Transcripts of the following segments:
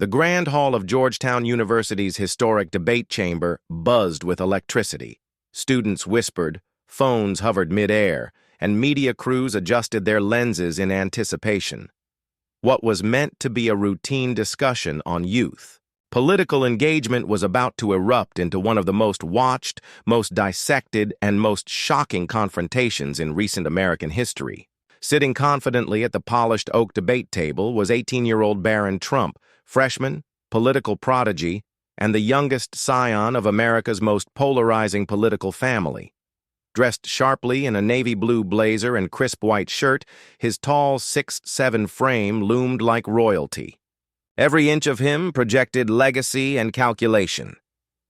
The grand hall of Georgetown University's historic debate chamber buzzed with electricity. Students whispered, phones hovered mid-air, and media crews adjusted their lenses in anticipation. What was meant to be a routine discussion on youth, political engagement was about to erupt into one of the most watched, most dissected, and most shocking confrontations in recent American history. Sitting confidently at the polished oak debate table was 18-year-old Barron Trump, freshman, political prodigy, and the youngest scion of America's most polarizing political family. Dressed sharply in a navy blue blazer and crisp white shirt, his tall 6'7" frame loomed like royalty. Every inch of him projected legacy and calculation.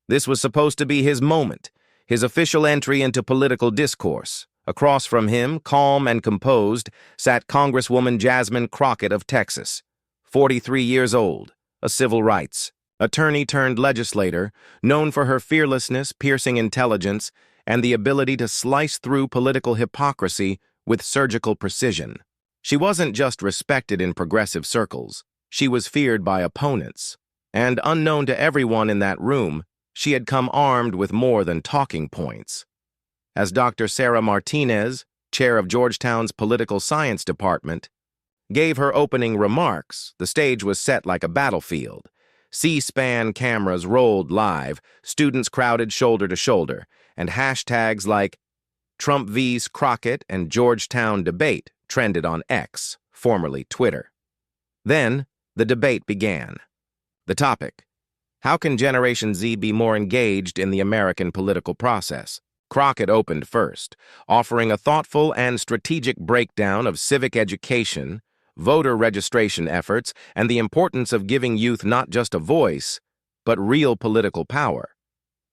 This was supposed to be his moment, his official entry into political discourse. Across from him, calm and composed, sat Congresswoman Jasmine Crockett of Texas, 43 years old, a civil rights attorney turned legislator, known for her fearlessness, piercing intelligence, and the ability to slice through political hypocrisy with surgical precision. She wasn't just respected in progressive circles, she was feared by opponents. And unknown to everyone in that room, she had come armed with more than talking points. As Dr. Sarah Martinez, chair of Georgetown's Political Science Department, gave her opening remarks, the stage was set like a battlefield. C-SPAN cameras rolled live, students crowded shoulder to shoulder, and hashtags like Trump vs. Crockett and Georgetown debate trended on X, formerly Twitter. Then, the debate began. The topic: how can Generation Z be more engaged in the American political process? Crockett opened first, offering a thoughtful and strategic breakdown of civic education, voter registration efforts, and the importance of giving youth not just a voice, but real political power.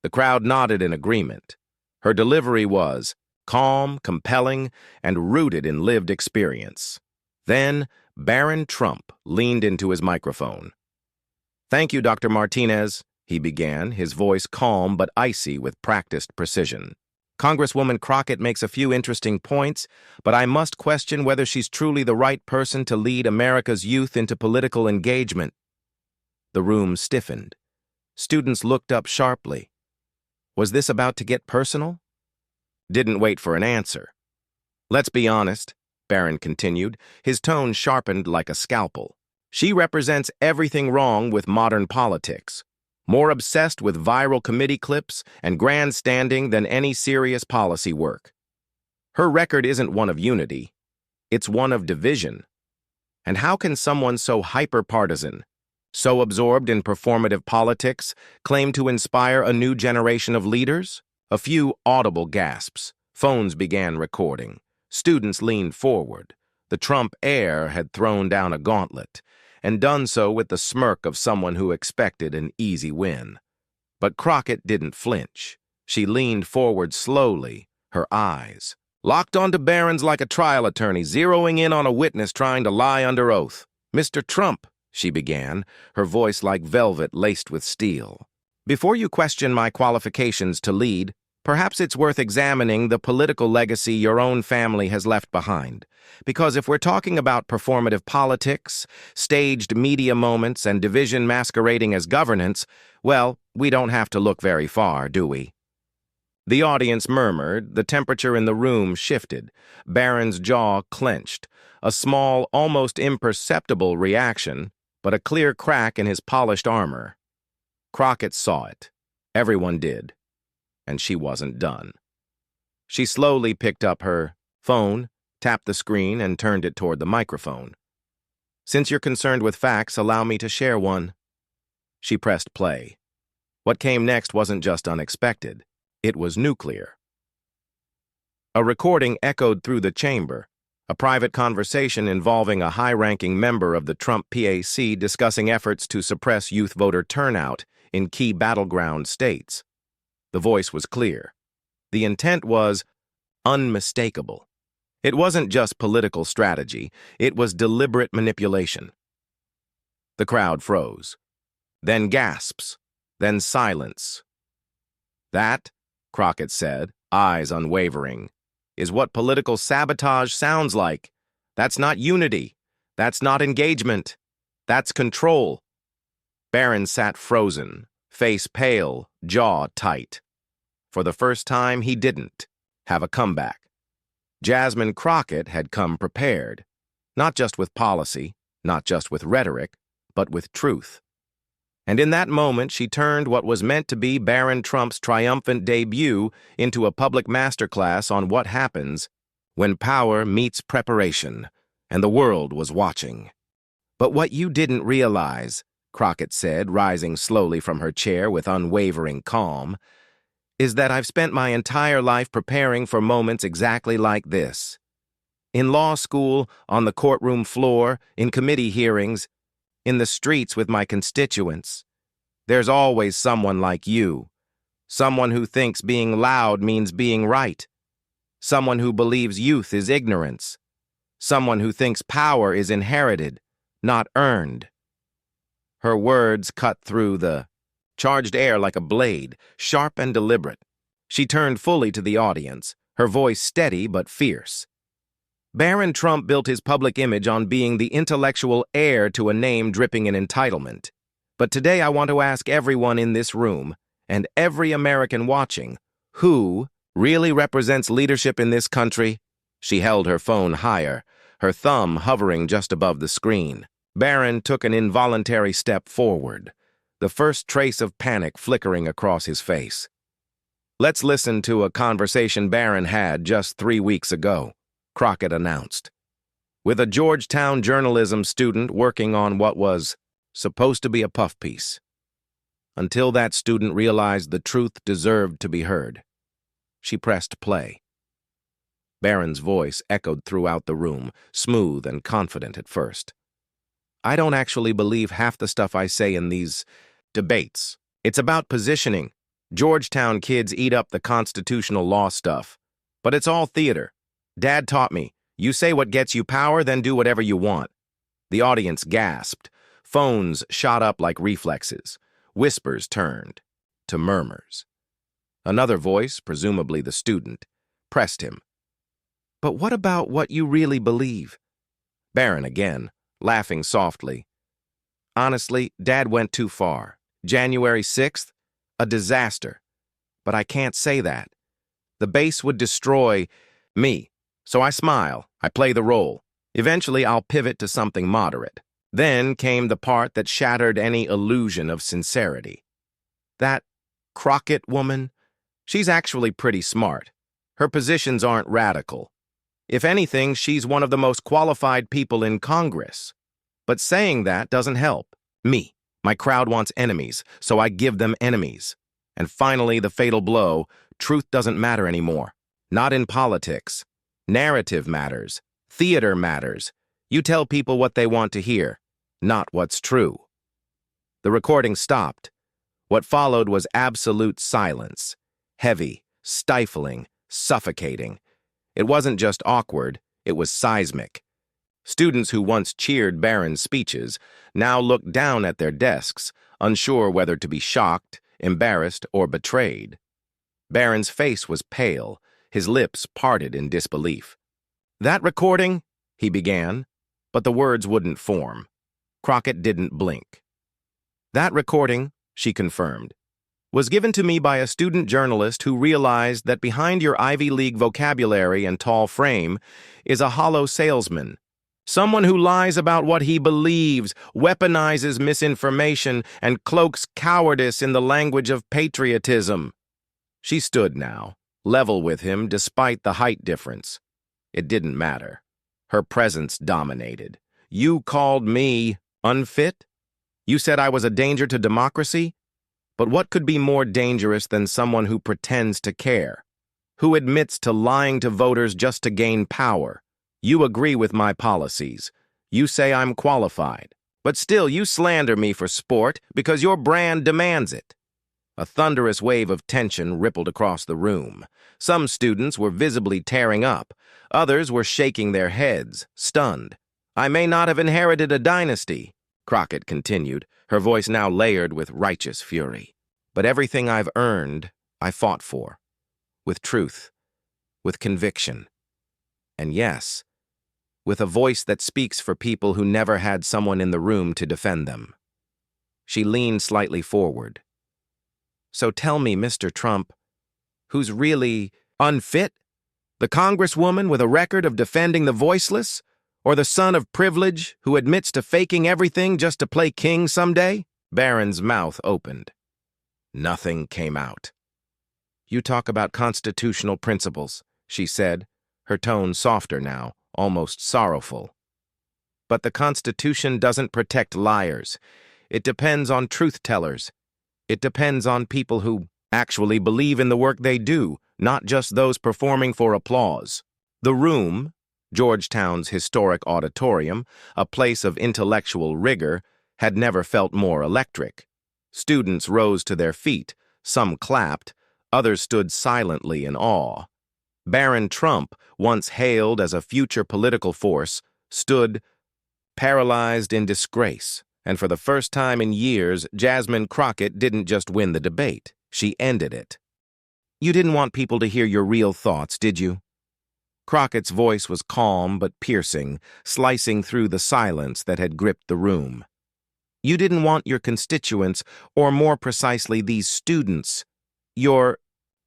The crowd nodded in agreement. Her delivery was calm, compelling, and rooted in lived experience. Then, Barron Trump leaned into his microphone. "Thank you, Dr. Martinez," he began, his voice calm but icy with practiced precision. "Congresswoman Crockett makes a few interesting points, but I must question whether she's truly the right person to lead America's youth into political engagement." The room stiffened. Students looked up sharply. Was this about to get personal? Didn't wait for an answer. "Let's be honest," Barron continued, his tone sharpened like a scalpel. "She represents everything wrong with modern politics. More obsessed with viral committee clips and grandstanding than any serious policy work. Her record isn't one of unity, it's one of division. And how can someone so hyper-partisan, so absorbed in performative politics, claim to inspire a new generation of leaders?" A few audible gasps. Phones began recording. Students leaned forward. The Trump heir had thrown down a gauntlet, and done so with the smirk of someone who expected an easy win. But Crockett didn't flinch. She leaned forward slowly, her eyes locked onto Barron's like a trial attorney, zeroing in on a witness trying to lie under oath. "Mr. Trump," she began, her voice like velvet laced with steel, "before you question my qualifications to lead, perhaps it's worth examining the political legacy your own family has left behind. Because if we're talking about performative politics, staged media moments, and division masquerading as governance, well, we don't have to look very far, do we?" The audience murmured, the temperature in the room shifted. Barron's jaw clenched, a small, almost imperceptible reaction, but a clear crack in his polished armor. Crockett saw it. Everyone did. And she wasn't done. She slowly picked up her phone, tapped the screen, and turned it toward the microphone. "Since you're concerned with facts, allow me to share one." She pressed play. What came next wasn't just unexpected. It was nuclear. A recording echoed through the chamber, a private conversation involving a high-ranking member of the Trump PAC discussing efforts to suppress youth voter turnout in key battleground states. The voice was clear. The intent was unmistakable. It wasn't just political strategy, it was deliberate manipulation. The crowd froze. Then gasps, then silence. "That," Crockett said, eyes unwavering, "is what political sabotage sounds like. That's not unity. That's not engagement. That's control." Barron sat frozen, face pale, jaw tight. For the first time, he didn't have a comeback. Jasmine Crockett had come prepared, not just with policy, not just with rhetoric, but with truth. And in that moment, she turned what was meant to be Barron Trump's triumphant debut into a public masterclass on what happens when power meets preparation, and the world was watching. "But what you didn't realize," Crockett said, rising slowly from her chair with unwavering calm, "is that I've spent my entire life preparing for moments exactly like this. In law school, on the courtroom floor, in committee hearings, in the streets with my constituents. There's always someone like you, someone who thinks being loud means being right, someone who believes youth is ignorance, someone who thinks power is inherited, not earned." Her words cut through the charged air like a blade, sharp and deliberate. She turned fully to the audience, her voice steady but fierce. Barron Trump built his public image on being the intellectual heir to a name dripping in entitlement. But today I want to ask everyone in this room, and every American watching, who really represents leadership in this country? She held her phone higher, her thumb hovering just above the screen. Barron took an involuntary step forward, the first trace of panic flickering across his face. "Let's listen to a conversation Barron had just 3 weeks ago," Crockett announced, "with a Georgetown journalism student working on what was supposed to be a puff piece. Until that student realized the truth deserved to be heard." She pressed play. Barron's voice echoed throughout the room, smooth and confident at first. "I don't actually believe half the stuff I say in these debates. It's about positioning. Georgetown kids eat up the constitutional law stuff. But it's all theater. Dad taught me, you say what gets you power, then do whatever you want." The audience gasped. Phones shot up like reflexes. Whispers turned to murmurs. Another voice, presumably the student, pressed him. "But what about what you really believe?" Barron again, laughing softly. "Honestly, Dad went too far. January 6th, a disaster. But I can't say that. The base would destroy me. So I smile, I play the role. Eventually I'll pivot to something moderate." Then came the part that shattered any illusion of sincerity. "That Crockett woman, she's actually pretty smart. Her positions aren't radical. If anything, she's one of the most qualified people in Congress. But saying that doesn't help. Me, my crowd wants enemies, so I give them enemies. And finally, the fatal blow, truth doesn't matter anymore. Not in politics. Narrative matters. Theater matters. You tell people what they want to hear, not what's true." The recording stopped. What followed was absolute silence. Heavy, stifling, suffocating. It wasn't just awkward, it was seismic. Students who once cheered Barron's speeches now looked down at their desks, unsure whether to be shocked, embarrassed, or betrayed. Barron's face was pale, his lips parted in disbelief. "That recording," he began, but the words wouldn't form. Crockett didn't blink. "That recording," she confirmed, "was given to me by a student journalist who realized that behind your Ivy League vocabulary and tall frame is a hollow salesman. Someone who lies about what he believes, weaponizes misinformation, and cloaks cowardice in the language of patriotism." She stood now, level with him despite the height difference. It didn't matter. Her presence dominated. "You called me unfit? You said I was a danger to democracy? But what could be more dangerous than someone who pretends to care? Who admits to lying to voters just to gain power? You agree with my policies. You say I'm qualified. But still, you slander me for sport because your brand demands it." A thunderous wave of tension rippled across the room. Some students were visibly tearing up. Others were shaking their heads, stunned. "I may not have inherited a dynasty," Crockett continued, her voice now layered with righteous fury. "But everything I've earned, I fought for. With truth, with conviction. And yes, with a voice that speaks for people who never had someone in the room to defend them." She leaned slightly forward. So tell me, Mr. Trump, who's really unfit? The congresswoman with a record of defending the voiceless? Or the son of privilege who admits to faking everything just to play king someday? Barron's mouth opened. Nothing came out. You talk about constitutional principles, she said, her tone softer now, almost sorrowful. But the Constitution doesn't protect liars. It depends on truth-tellers. It depends on people who actually believe in the work they do, not just those performing for applause. The room, Georgetown's historic auditorium, a place of intellectual rigor, had never felt more electric. Students rose to their feet, some clapped, others stood silently in awe. Barron Trump, once hailed as a future political force, stood paralyzed in disgrace, and for the first time in years, Jasmine Crockett didn't just win the debate, she ended it. You didn't want people to hear your real thoughts, did you? Crockett's voice was calm but piercing, slicing through the silence that had gripped the room. You didn't want your constituents, or more precisely these students, your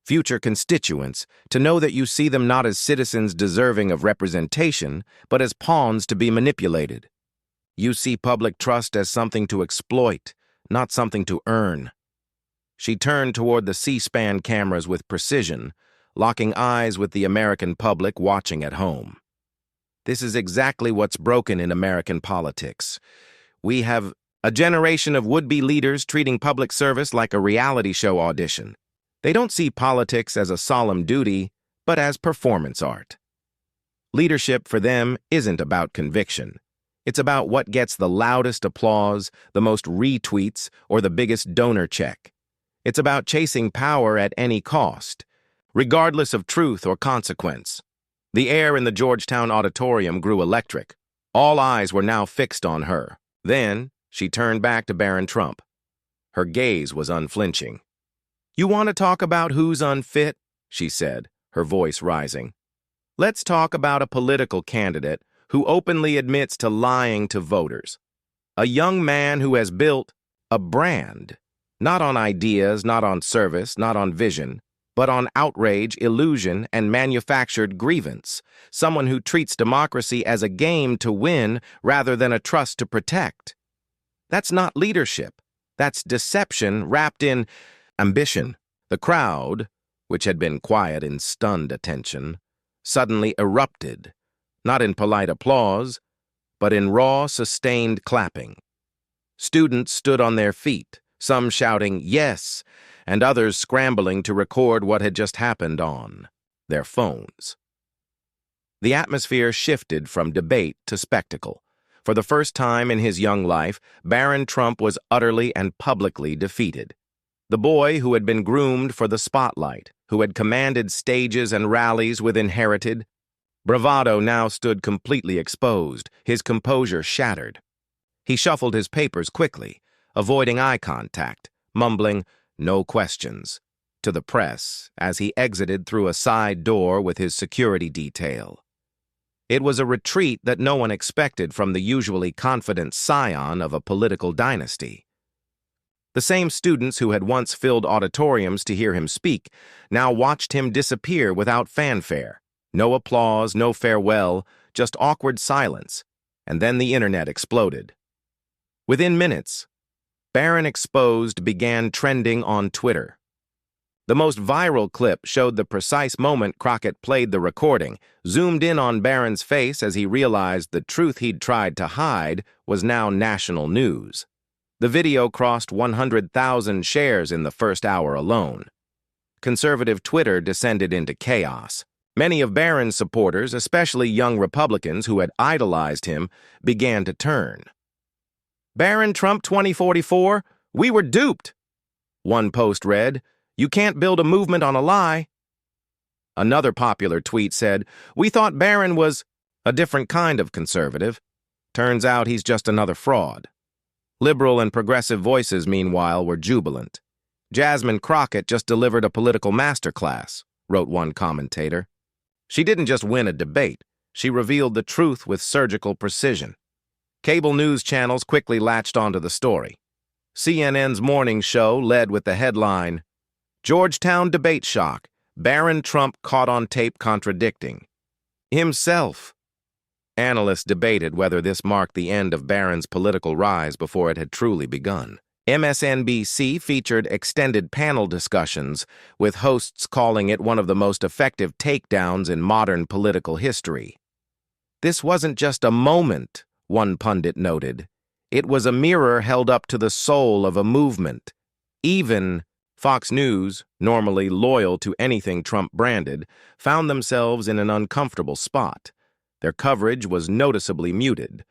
future constituents, to know that you see them not as citizens deserving of representation, but as pawns to be manipulated. You see public trust as something to exploit, not something to earn. She turned toward the C-SPAN cameras with precision, locking eyes with the American public watching at home. This is exactly what's broken in American politics. We have a generation of would-be leaders treating public service like a reality show audition. They don't see politics as a solemn duty, but as performance art. Leadership for them isn't about conviction. It's about what gets the loudest applause, the most retweets, or the biggest donor check. It's about chasing power at any cost, regardless of truth or consequence. The air in the Georgetown auditorium grew electric. All eyes were now fixed on her. Then, she turned back to Barron Trump. Her gaze was unflinching. You want to talk about who's unfit? She said, her voice rising. Let's talk about a political candidate who openly admits to lying to voters. A young man who has built a brand, not on ideas, not on service, not on vision, but on outrage, illusion, and manufactured grievance. Someone who treats democracy as a game to win rather than a trust to protect. That's not leadership. That's deception wrapped in ambition. The crowd, which had been quiet in stunned attention, suddenly erupted, not in polite applause, but in raw, sustained clapping. Students stood on their feet, some shouting yes, and others scrambling to record what had just happened on their phones. The atmosphere shifted from debate to spectacle. For the first time in his young life, Barron Trump was utterly and publicly defeated. The boy who had been groomed for the spotlight, who had commanded stages and rallies with inherited bravado, now stood completely exposed, his composure shattered. He shuffled his papers quickly, avoiding eye contact, mumbling, "No questions," to the press as he exited through a side door with his security detail. It was a retreat that no one expected from the usually confident scion of a political dynasty. The same students who had once filled auditoriums to hear him speak now watched him disappear without fanfare. No applause, no farewell, just awkward silence, and then the internet exploded. Within minutes, Barron Exposed began trending on Twitter. The most viral clip showed the precise moment Crockett played the recording, zoomed in on Barron's face as he realized the truth he'd tried to hide was now national news. The video crossed 100,000 shares in the first hour alone. Conservative Twitter descended into chaos. Many of Barron's supporters, especially young Republicans who had idolized him, began to turn. "Barron Trump 2044, we were duped." One post read, "You can't build a movement on a lie." Another popular tweet said, "We thought Barron was a different kind of conservative. Turns out he's just another fraud." Liberal and progressive voices, meanwhile, were jubilant. "Jasmine Crockett just delivered a political masterclass," wrote one commentator. "She didn't just win a debate, she revealed the truth with surgical precision." Cable news channels quickly latched onto the story. CNN's morning show led with the headline, "Georgetown Debate Shock, Barron Trump Caught on Tape Contradicting Himself." Analysts debated whether this marked the end of Barron's political rise before it had truly begun. MSNBC featured extended panel discussions, with hosts calling it one of the most effective takedowns in modern political history. "This wasn't just a moment," one pundit noted. "It was a mirror held up to the soul of a movement." Even Fox News, normally loyal to anything Trump branded, found themselves in an uncomfortable spot. Their coverage was noticeably muted.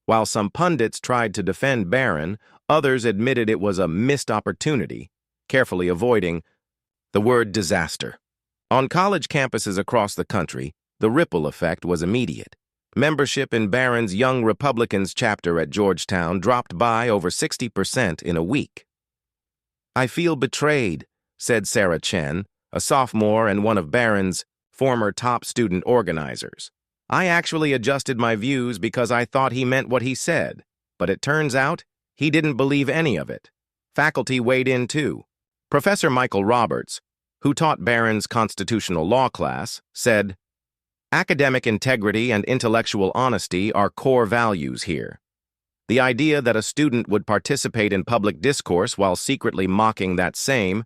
While some pundits tried to defend Barron, others admitted it was a missed opportunity, carefully avoiding the word disaster. On college campuses across the country, the ripple effect was immediate. Membership in Barron's Young Republicans chapter at Georgetown dropped by over 60% in a week. "I feel betrayed," said Sarah Chen, a sophomore and one of Barron's former top student organizers. "I actually adjusted my views because I thought he meant what he said, but it turns out he didn't believe any of it." Faculty weighed in too. Professor Michael Roberts, who taught Barron's constitutional law class, said, "Academic integrity and intellectual honesty are core values here. The idea that a student would participate in public discourse while secretly mocking that same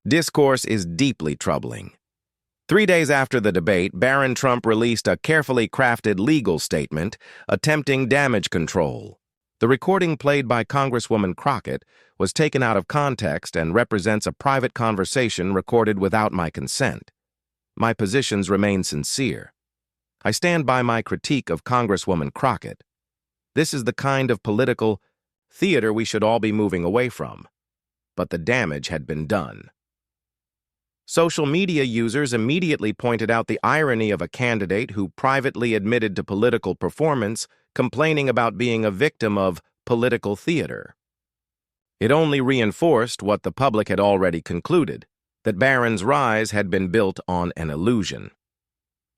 discourse is deeply troubling." 3 days after the debate, Barron Trump released a carefully crafted legal statement attempting damage control. The recording played by Congresswoman Crockett was taken out of context and represents a private conversation recorded without my consent. My positions remain sincere. I stand by my critique of Congresswoman Crockett. This is the kind of political theater we should all be moving away from. But the damage had been done. Social media users immediately pointed out the irony of a candidate who privately admitted to political performance, complaining about being a victim of political theater. It only reinforced what the public had already concluded, that Barron's rise had been built on an illusion.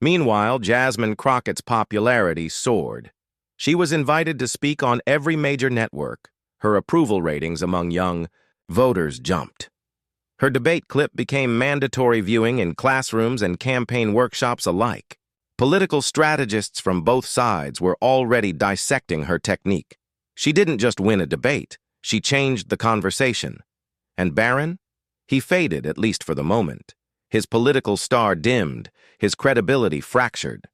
Meanwhile, Jasmine Crockett's popularity soared. She was invited to speak on every major network. Her approval ratings among young voters jumped. Her debate clip became mandatory viewing in classrooms and campaign workshops alike. Political strategists from both sides were already dissecting her technique. She didn't just win a debate, she changed the conversation. And Barron? He faded, at least for the moment. His political star dimmed, his credibility fractured.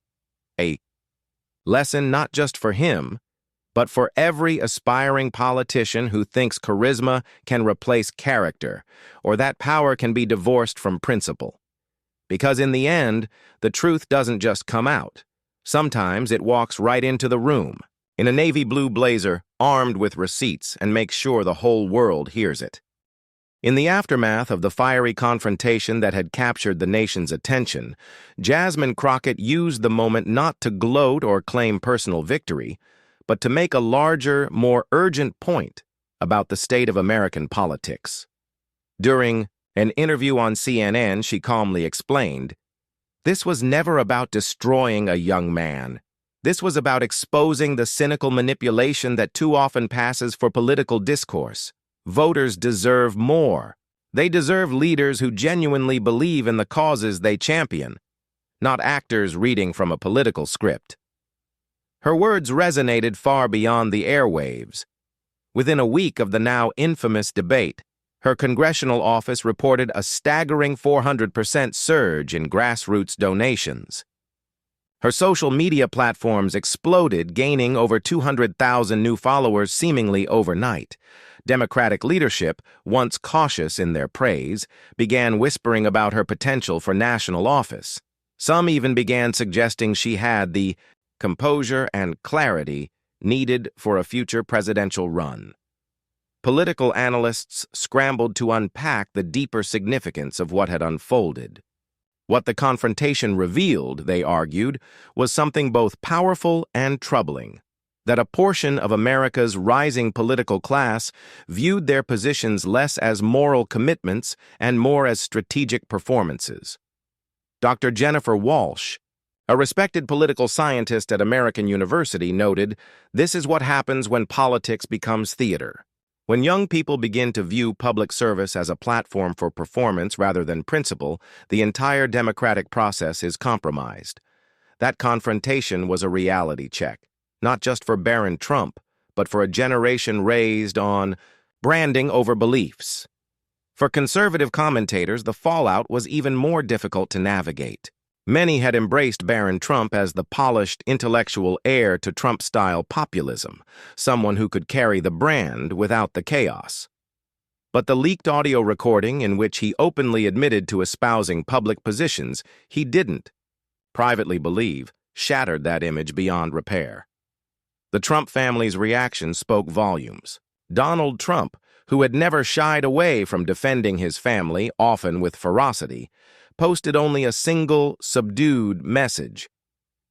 A lesson not just for him, but for every aspiring politician who thinks charisma can replace character, or that power can be divorced from principle. Because in the end, the truth doesn't just come out. Sometimes it walks right into the room, in a navy blue blazer, armed with receipts, and makes sure the whole world hears it. In the aftermath of the fiery confrontation that had captured the nation's attention, Jasmine Crockett used the moment not to gloat or claim personal victory, but to make a larger, more urgent point about the state of American politics. During an interview on CNN, she calmly explained, "This was never about destroying a young man. This was about exposing the cynical manipulation that too often passes for political discourse. Voters deserve more. They deserve leaders who genuinely believe in the causes they champion, not actors reading from a political script." Her words resonated far beyond the airwaves. Within a week of the now infamous debate, her congressional office reported a staggering 400% surge in grassroots donations. Her social media platforms exploded, gaining over 200,000 new followers seemingly overnight. Democratic leadership, once cautious in their praise, began whispering about her potential for national office. Some even began suggesting she had the composure and clarity needed for a future presidential run. Political analysts scrambled to unpack the deeper significance of what had unfolded. What the confrontation revealed, they argued, was something both powerful and troubling: that a portion of America's rising political class viewed their positions less as moral commitments and more as strategic performances. Dr. Jennifer Walsh, a respected political scientist at American University, noted, "This is what happens when politics becomes theater. When young people begin to view public service as a platform for performance rather than principle, the entire democratic process is compromised. That confrontation was a reality check, not just for Barron Trump, but for a generation raised on branding over beliefs. For conservative commentators, the fallout was even more difficult to navigate. Many had embraced Barron Trump as the polished, intellectual heir to Trump-style populism, someone who could carry the brand without the chaos. But the leaked audio recording in which he openly admitted to espousing public positions he didn't privately believe shattered that image beyond repair. The Trump family's reaction spoke volumes. Donald Trump, who had never shied away from defending his family, often with ferocity, posted only a single, subdued message.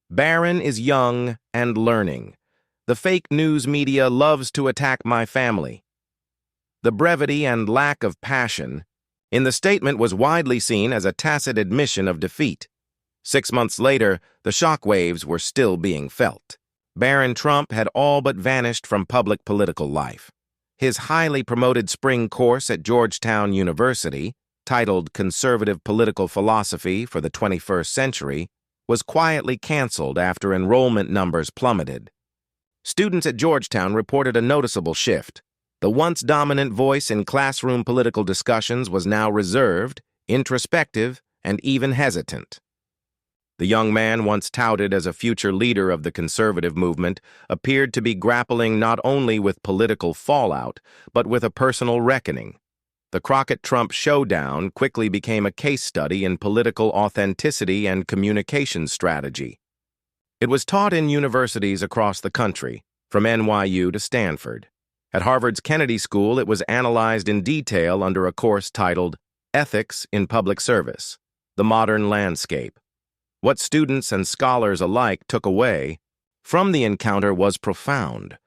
Barron is young and learning. The fake news media loves to attack my family. The brevity and lack of passion in the statement was widely seen as a tacit admission of defeat. 6 months later, the shockwaves were still being felt. Barron Trump had all but vanished from public political life. His highly promoted spring course at Georgetown University, titled Conservative Political Philosophy for the 21st Century, was quietly canceled after enrollment numbers plummeted. Students at Georgetown reported a noticeable shift. The once dominant voice in classroom political discussions was now reserved, introspective, and even hesitant. The young man, once touted as a future leader of the conservative movement, appeared to be grappling not only with political fallout, but with a personal reckoning. The Crockett-Trump showdown quickly became a case study in political authenticity and communication strategy. It was taught in universities across the country, from NYU to Stanford. At Harvard's Kennedy School, it was analyzed in detail under a course titled Ethics in Public Service: The Modern Landscape. What students and scholars alike took away from the encounter was profound.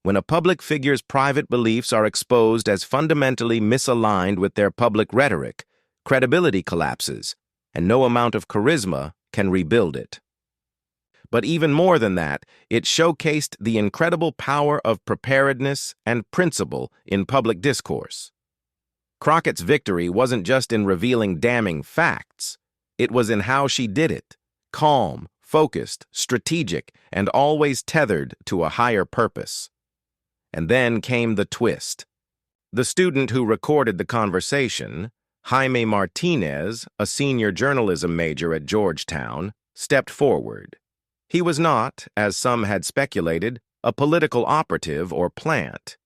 When a public figure's private beliefs are exposed as fundamentally misaligned with their public rhetoric, credibility collapses, and no amount of charisma can rebuild it. But even more than that, it showcased the incredible power of preparedness and principle in public discourse. Crockett's victory wasn't just in revealing damning facts, it was in how she did it. Calm, focused, strategic, and always tethered to a higher purpose. And then came the twist. The student who recorded the conversation, Jaime Martinez, a senior journalism major at Georgetown, stepped forward. He was not, as some had speculated, a political operative or plant.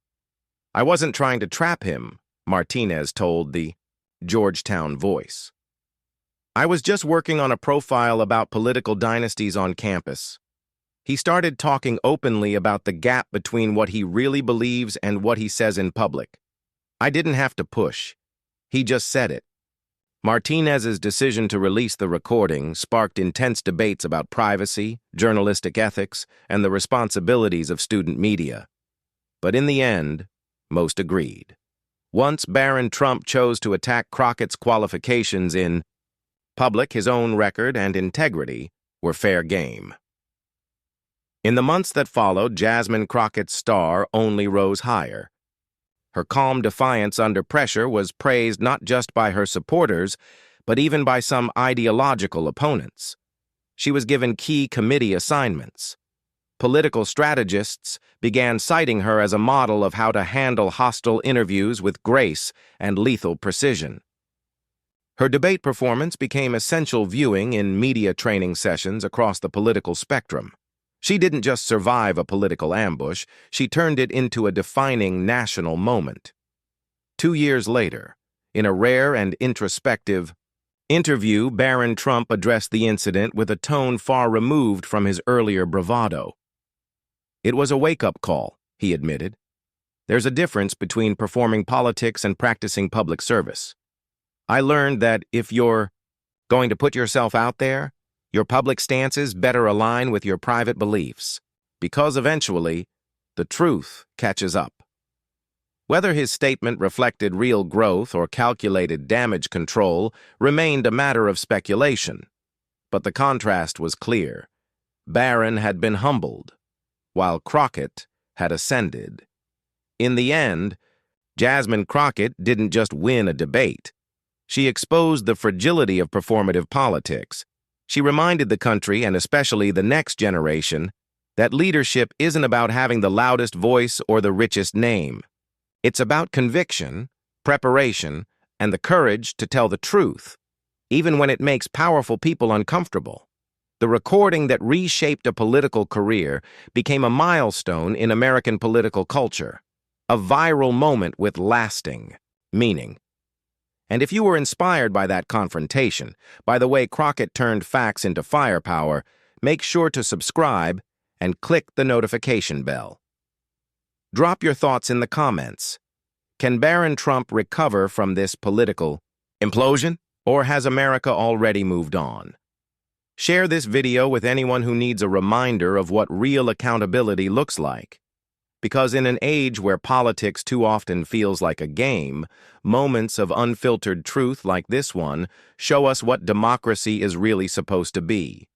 "I wasn't trying to trap him," Martinez told the Georgetown Voice. "I was just working on a profile about political dynasties on campus." He started talking openly about the gap between what he really believes and what he says in public. I didn't have to push. He just said it. Martinez's decision to release the recording sparked intense debates about privacy, journalistic ethics, and the responsibilities of student media. But in the end, most agreed. Once Barron Trump chose to attack Crockett's qualifications in public, his own record and integrity were fair game. In the months that followed, Jasmine Crockett's star only rose higher. Her calm defiance under pressure was praised not just by her supporters, but even by some ideological opponents. She was given key committee assignments. Political strategists began citing her as a model of how to handle hostile interviews with grace and lethal precision. Her debate performance became essential viewing in media training sessions across the political spectrum. She didn't just survive a political ambush, she turned it into a defining national moment. 2 years later, in a rare and introspective interview, Barron Trump addressed the incident with a tone far removed from his earlier bravado. "It was a wake-up call," he admitted. "There's a difference between performing politics and practicing public service. I learned that if you're going to put yourself out there, your public stances better align with your private beliefs, because eventually, the truth catches up." Whether his statement reflected real growth or calculated damage control remained a matter of speculation. But the contrast was clear. Barron had been humbled, while Crockett had ascended. In the end, Jasmine Crockett didn't just win a debate. She exposed the fragility of performative politics. She reminded the country, and especially the next generation, that leadership isn't about having the loudest voice or the richest name. It's about conviction, preparation, and the courage to tell the truth, even when it makes powerful people uncomfortable. The recording that reshaped a political career became a milestone in American political culture, a viral moment with lasting meaning. And if you were inspired by that confrontation, by the way Crockett turned facts into firepower, make sure to subscribe and click the notification bell. Drop your thoughts in the comments. Can Barron Trump recover from this political implosion, or has America already moved on? Share this video with anyone who needs a reminder of what real accountability looks like. Because in an age where politics too often feels like a game, moments of unfiltered truth like this one show us what democracy is really supposed to be.